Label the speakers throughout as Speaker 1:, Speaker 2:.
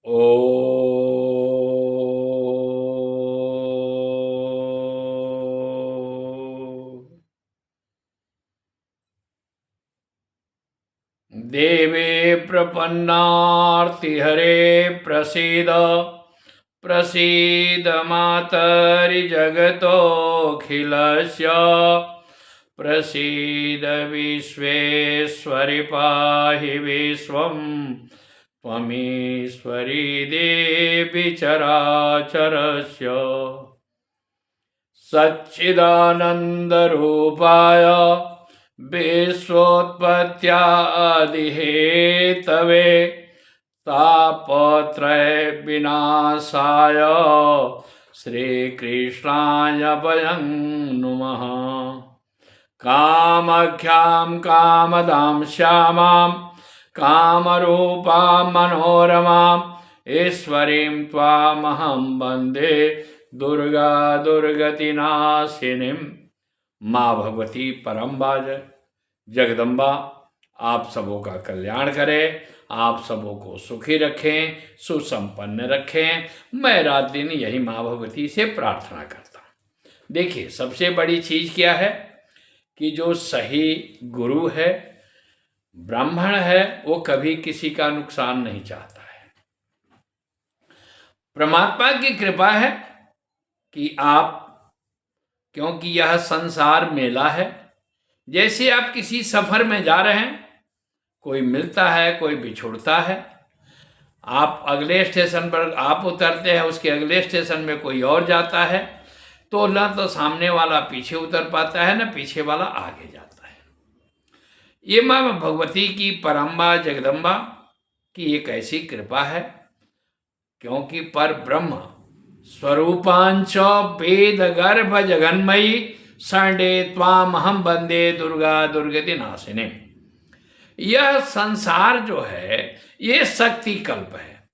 Speaker 1: ओ देवे प्रपन्नार्तिहरे प्रसीद प्रसीद मातरि जगतोऽखिलस्य प्रसीद विश्वेश्वरि पाहि विश्वं त्वमीश्वरी देवी चराचरस्य सच्चिदानन्दरूपाय विश्वोत्पत्त्यादिहेतवे तापत्रय विनाशाय श्रीकृष्णाय वयं नुमः। कामाख्यां कामदां श्यामां कामरूपां मनोरमां ईश्वरीं त्वामहं वन्दे दुर्गा दुर्गतिनाशिनीं। माँ भगवती परम्बा जगदम्बा आप सबों का कल्याण करे, आप सबों को सुखी रखें, सुसंपन्न रखें। मैं रात दिन यही माँ भगवती से प्रार्थना करता हूँ। देखिए, सबसे बड़ी चीज़ क्या है कि जो सही गुरु है, ब्राह्मण है, वो कभी किसी का नुकसान नहीं चाहता है। परमात्मा की कृपा है कि आप, क्योंकि यह संसार मेला है, जैसे आप किसी सफर में जा रहे हैं, कोई मिलता है, कोई बिछुड़ता है। आप अगले स्टेशन पर आप उतरते हैं, उसके अगले स्टेशन में कोई और जाता है, तो ना तो सामने वाला पीछे उतर पाता है, ना पीछे वाला आगे जाता है। ये माँ भगवती की परम्बा जगदम्बा की एक ऐसी कृपा है, क्योंकि पर ब्रह्म स्वरूपांच वेद गर्भ जगन्मयी संडे त्वामहं वंदे दुर्गा दुर्गति नाशिनी। यह संसार जो है ये शक्ति कल्प है,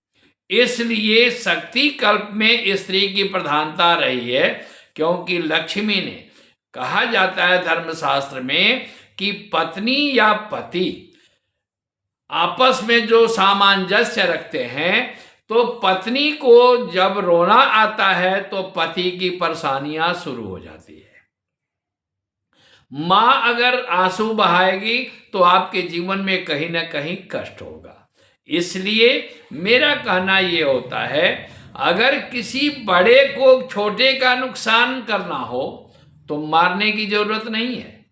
Speaker 1: इसलिए शक्ति कल्प में स्त्री की प्रधानता रही है, क्योंकि लक्ष्मी ने कहा जाता है धर्मशास्त्र में कि पत्नी या पति आपस में जो सामंजस्य रखते हैं, तो पत्नी को जब रोना आता है तो पति की परेशानियां शुरू हो जाती है। मां अगर आंसू बहाएगी तो आपके जीवन में कहीं ना कहीं कष्ट होगा। इसलिए मेरा कहना ये होता है, अगर किसी बड़े को छोटे का नुकसान करना हो तो मारने की जरूरत नहीं है।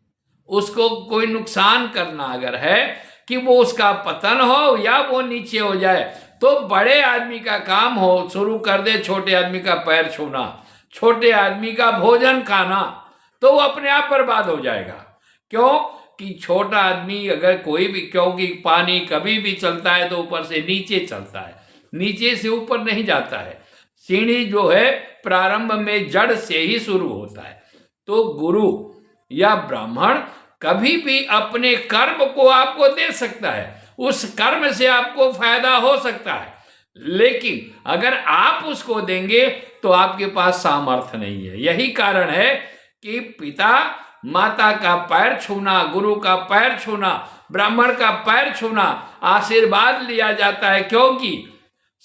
Speaker 1: उसको कोई नुकसान करना अगर है कि वो उसका पतन हो या वो नीचे हो जाए, तो बड़े आदमी का काम हो शुरू कर दे छोटे आदमी का पैर छूना, छोटे आदमी का भोजन खाना, तो वो अपने आप बर्बाद हो जाएगा। क्यों कि छोटा आदमी अगर कोई भी, क्योंकि पानी कभी भी चलता है तो ऊपर से नीचे चलता है, नीचे से ऊपर नहीं जाता है। सीढ़ी जो है प्रारंभ में जड़ से ही शुरू होता है। तो गुरु या ब्राह्मण कभी भी अपने कर्म को आपको दे सकता है, उस कर्म से आपको फायदा हो सकता है, लेकिन अगर आप उसको देंगे तो आपके पास सामर्थ्य नहीं है। यही कारण है कि पिता माता का पैर छूना, गुरु का पैर छूना, ब्राह्मण का पैर छूना आशीर्वाद लिया जाता है, क्योंकि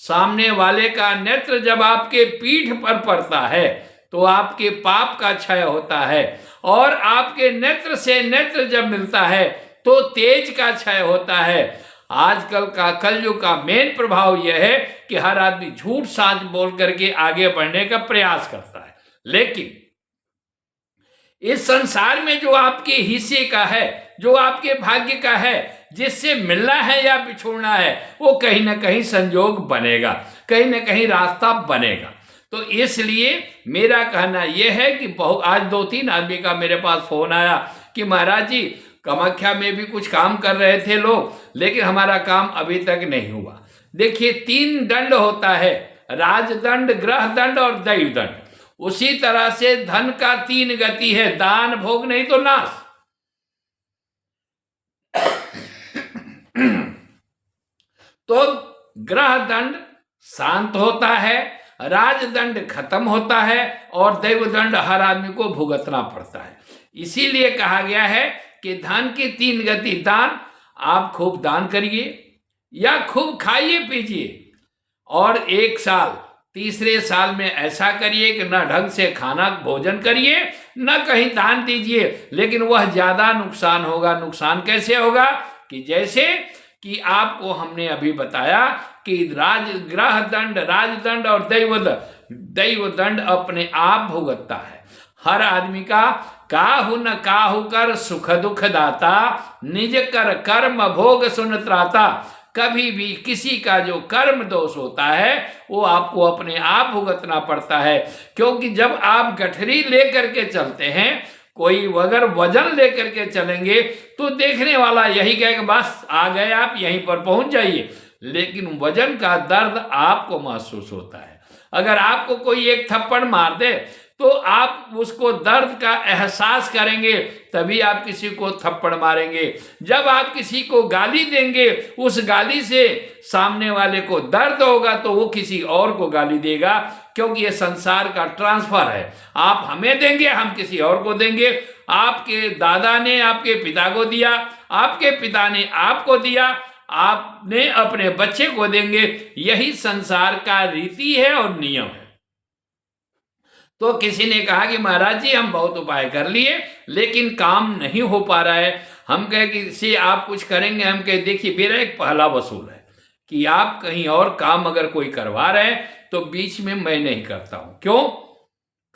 Speaker 1: सामने वाले का नेत्र जब आपके पीठ पर पड़ता है तो आपके पाप का क्षय होता है, और आपके नेत्र से नेत्र जब मिलता है तो तेज का क्षय होता है। आजकल का कलयुग का मेन प्रभाव यह है कि हर आदमी झूठ साच बोल करके आगे बढ़ने का प्रयास करता है, लेकिन इस संसार में जो आपके हिस्से का है, जो आपके भाग्य का है, जिससे मिलना है या बिछोड़ना है, वो कहीं ना कहीं संयोग बनेगा, कहीं ना कहीं रास्ता बनेगा। तो इसलिए मेरा कहना यह है कि आज 2-3 आदमी का मेरे पास फोन आया कि महाराज जी, कामाख्या में भी कुछ काम कर रहे थे लोग, लेकिन हमारा काम अभी तक नहीं हुआ। देखिए, 3 दंड होता है, राजदंड, ग्रह दंड और दैव दंड। उसी तरह से धन का 3 गति है, दान, भोग, नहीं तो नाश। तो ग्रह दंड शांत होता है, राजदंड खत्म होता है, और दैवदंड हर आदमी को भुगतना पड़ता है। इसीलिए कहा गया है कि धन की 3 गति, दान, आप खूब दान करिए या खूब खाइए पीजिए, और 1 साल, तीसरे साल में ऐसा करिए कि न ढंग से खाना भोजन करिए, न कहीं दान दीजिए, लेकिन वह ज्यादा नुकसान होगा। नुकसान कैसे होगा कि जैसे कि आपको हमने अभी बताया कि ग्रह दंड, राजदंड और दैव दंड अपने आप भुगतता है। हर आदमी का काहू न काहू कर सुख दुख दाता, निज कर कर्म भोग सुन त्राता। कभी भी किसी का जो कर्म दोष होता है वो आपको अपने आप भुगतना पड़ता है, क्योंकि जब आप गठरी लेकर के चलते हैं, कोई अगर वजन लेकर के चलेंगे तो देखने वाला यही कहेगा बस आ गए आप, यहीं पर पहुंच जाइए, लेकिन वजन का दर्द आपको महसूस होता है। अगर आपको कोई एक थप्पड़ मार दे तो आप उसको दर्द का एहसास करेंगे, तभी आप किसी को थप्पड़ मारेंगे। जब आप किसी को गाली देंगे, उस गाली से सामने वाले को दर्द होगा तो वो किसी और को गाली देगा, क्योंकि ये संसार का ट्रांसफर है। आप हमें देंगे, हम किसी और को देंगे। आपके दादा ने आपके पिता को दिया, आपके पिता ने आपको दिया, आपने अपने बच्चे को देंगे। यही संसार का रीति है और नियम है। तो किसी ने कहा कि महाराज जी हम बहुत उपाय कर लिए लेकिन काम नहीं हो पा रहा है। हम कहे कि से आप कुछ करेंगे? हम कहे देखिए मेरा एक पहला वसूल है कि आप कहीं और काम अगर कोई करवा रहे हैं तो बीच में मैं नहीं करता हूं। क्यों?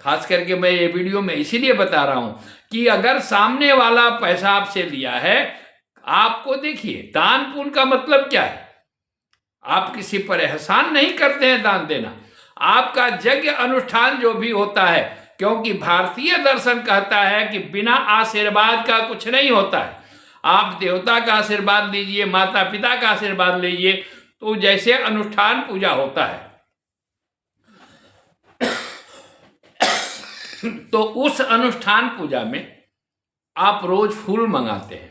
Speaker 1: खास करके मैं ये वीडियो में इसीलिए बता रहा हूं कि अगर सामने वाला पैसा आपसे लिया है, आपको देखिए दान पुण्य का मतलब क्या है। आप किसी पर एहसान नहीं करते हैं दान देना। आपका यज्ञ अनुष्ठान जो भी होता है, क्योंकि भारतीय दर्शन कहता है कि बिना आशीर्वाद का कुछ नहीं होता है। आप देवता का आशीर्वाद लीजिए, माता पिता का आशीर्वाद लीजिए, तो जैसे अनुष्ठान पूजा होता है तो उस अनुष्ठान पूजा में आप रोज फूल मंगाते हैं।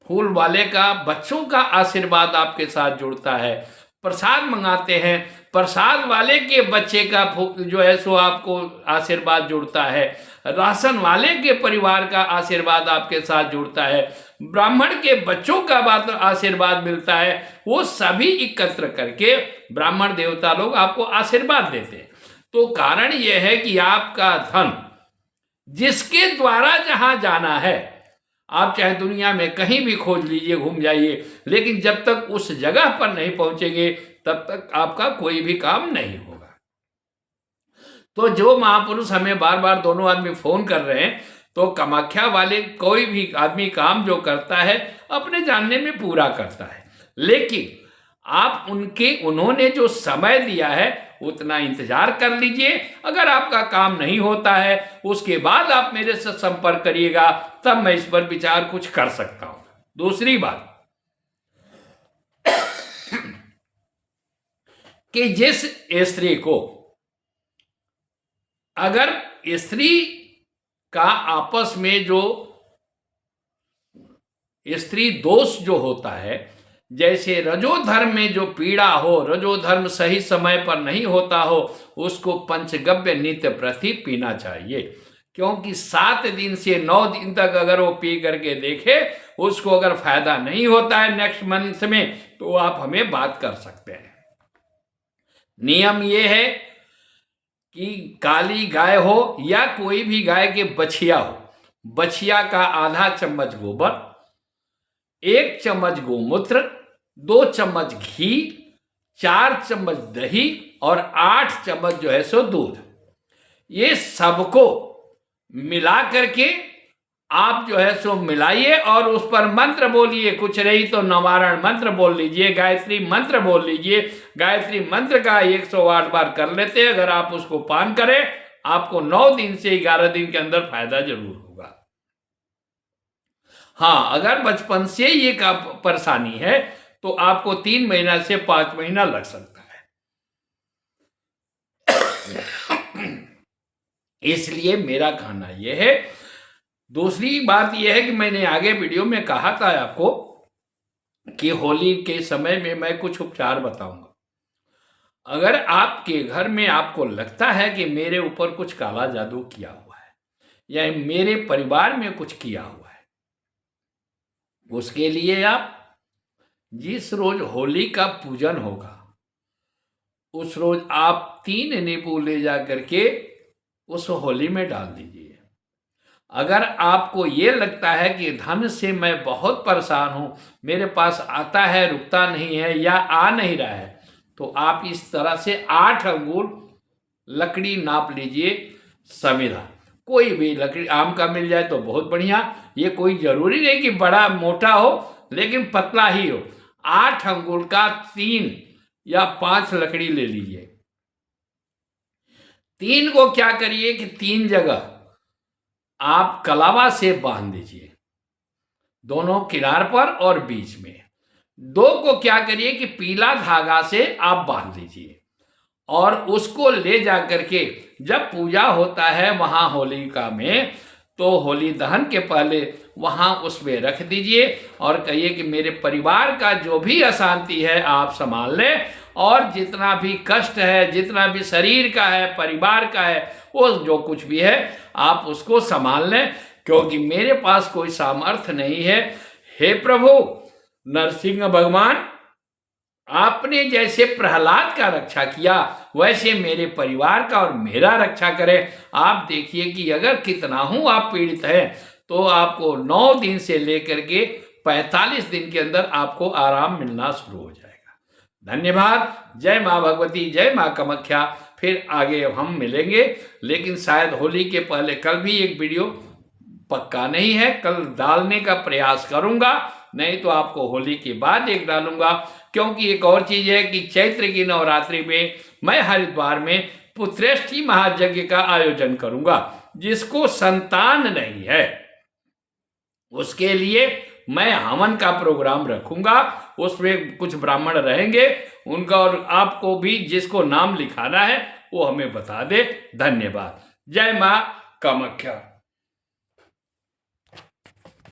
Speaker 1: फूल वाले का बच्चों का आशीर्वाद आपके साथ जुड़ता है। प्रसाद मंगाते हैं, प्रसाद वाले के बच्चे का जो है सो आपको आशीर्वाद जुड़ता है। राशन वाले के परिवार का आशीर्वाद आपके साथ जुड़ता है। ब्राह्मण के बच्चों का बात आशीर्वाद मिलता है। वो सभी एकत्र करके ब्राह्मण देवता लोग आपको आशीर्वाद देते हैं। तो कारण यह है कि आपका धन जिसके द्वारा जहां जाना है, आप चाहे दुनिया में कहीं भी खोज लीजिए, घूम जाइए, लेकिन जब तक उस जगह पर नहीं पहुंचेंगे तब तक आपका कोई भी काम नहीं होगा। तो जो महापुरुष हमें बार बार दोनों आदमी फोन कर रहे हैं, तो कामाख्या वाले कोई भी आदमी काम जो करता है अपने जानने में पूरा करता है, लेकिन आप उन्होंने जो समय दिया है उतना इंतजार कर लीजिए। अगर आपका काम नहीं होता है उसके बाद आप मेरे से संपर्क करिएगा, तब मैं इस पर विचार कुछ कर सकता हूं। दूसरी बात कि जिस स्त्री को, अगर स्त्री का आपस में जो स्त्री दोष जो होता है, जैसे रजोधर्म में जो पीड़ा हो, रजोधर्म सही समय पर नहीं होता हो, उसको पंचगव्य नित्य प्रति पीना चाहिए। क्योंकि 7 दिन से 9 दिन तक अगर वो पी करके देखे, उसको अगर फायदा नहीं होता है नेक्स्ट मंथ में, तो आप हमें बात कर सकते हैं। नियम ये है कि काली गाय हो या कोई भी गाय के बछिया हो, बछिया का आधा चम्मच गोबर, 1 चम्मच गोमूत्र, 2 चम्मच घी, 4 चम्मच दही और 8 चम्मच जो है सो दूध, ये सबको मिला करके आप जो है सो मिलाइए और उस पर मंत्र बोलिए। कुछ नहीं तो नवारण मंत्र बोल लीजिए, गायत्री मंत्र बोल लीजिए। गायत्री मंत्र का 108 बार कर लेते हैं। अगर आप उसको पान करें, आपको 9 दिन से 11 दिन के अंदर फायदा जरूर होगा। हाँ, अगर बचपन से ये का परेशानी है तो आपको 3 महीना से 5 महीना लग सकता है। इसलिए मेरा कहना यह है। दूसरी बात यह है कि मैंने आगे वीडियो में कहा था आपको कि होली के समय में मैं कुछ उपचार बताऊंगा। अगर आपके घर में आपको लगता है कि मेरे ऊपर कुछ काला जादू किया हुआ है या मेरे परिवार में कुछ किया हुआ है, उसके लिए आप जिस रोज होली का पूजन होगा उस रोज आप 3 नींबू ले जा करके उस होली में डाल दीजिए। अगर आपको ये लगता है कि धन से मैं बहुत परेशान हूँ, मेरे पास आता है रुकता नहीं है या आ नहीं रहा है, तो आप इस तरह से 8 अंगुल लकड़ी नाप लीजिए। समिधा कोई भी लकड़ी आम का मिल जाए तो बहुत बढ़िया, ये कोई जरूरी नहीं कि बड़ा मोटा हो, लेकिन पतला ही हो। 8 अंगुल का 3 या 5 लकड़ी ले लीजिए। 3 को क्या करिए कि 3 जगह आप कलावा से बांध दीजिए, दोनों किनार पर और बीच में। 2 को क्या करिए कि पीला धागा से आप बांध दीजिए और उसको ले जा करके जब पूजा होता है वहां होलिका में, तो होली दहन के पहले वहां उसमें रख दीजिए और कहिए कि मेरे परिवार का जो भी अशांति है आप संभाल लें, और जितना भी कष्ट है, जितना भी शरीर का है, परिवार का है, वो जो कुछ भी है आप उसको संभाल लें, क्योंकि मेरे पास कोई सामर्थ्य नहीं है। हे प्रभु नरसिंह भगवान, आपने जैसे प्रहलाद का रक्षा किया वैसे मेरे परिवार का और मेरा रक्षा करें। आप देखिए कि अगर कितना हूं आप पीड़ित हैं, तो आपको 9 दिन से लेकर के 45 दिन के अंदर आपको आराम मिलना शुरू हो जाएगा। धन्यवाद। जय माँ भगवती, जय माँ कामाख्या। फिर आगे हम मिलेंगे, लेकिन शायद होली के पहले कल भी एक वीडियो पक्का नहीं है, कल डालने का प्रयास करूंगा, नहीं तो आपको होली के बाद एक डालूंगा। क्योंकि एक और चीज है कि चैत्र की नवरात्रि में मैं हरिद्वार में पुत्रेष्ठी महायज्ञ का आयोजन करूंगा। जिसको संतान नहीं है उसके लिए मैं हवन का प्रोग्राम रखूंगा, उसमें कुछ ब्राह्मण रहेंगे उनका, और आपको भी जिसको नाम लिखाना है वो हमें बता दे। धन्यवाद। जय मां कामाख्या।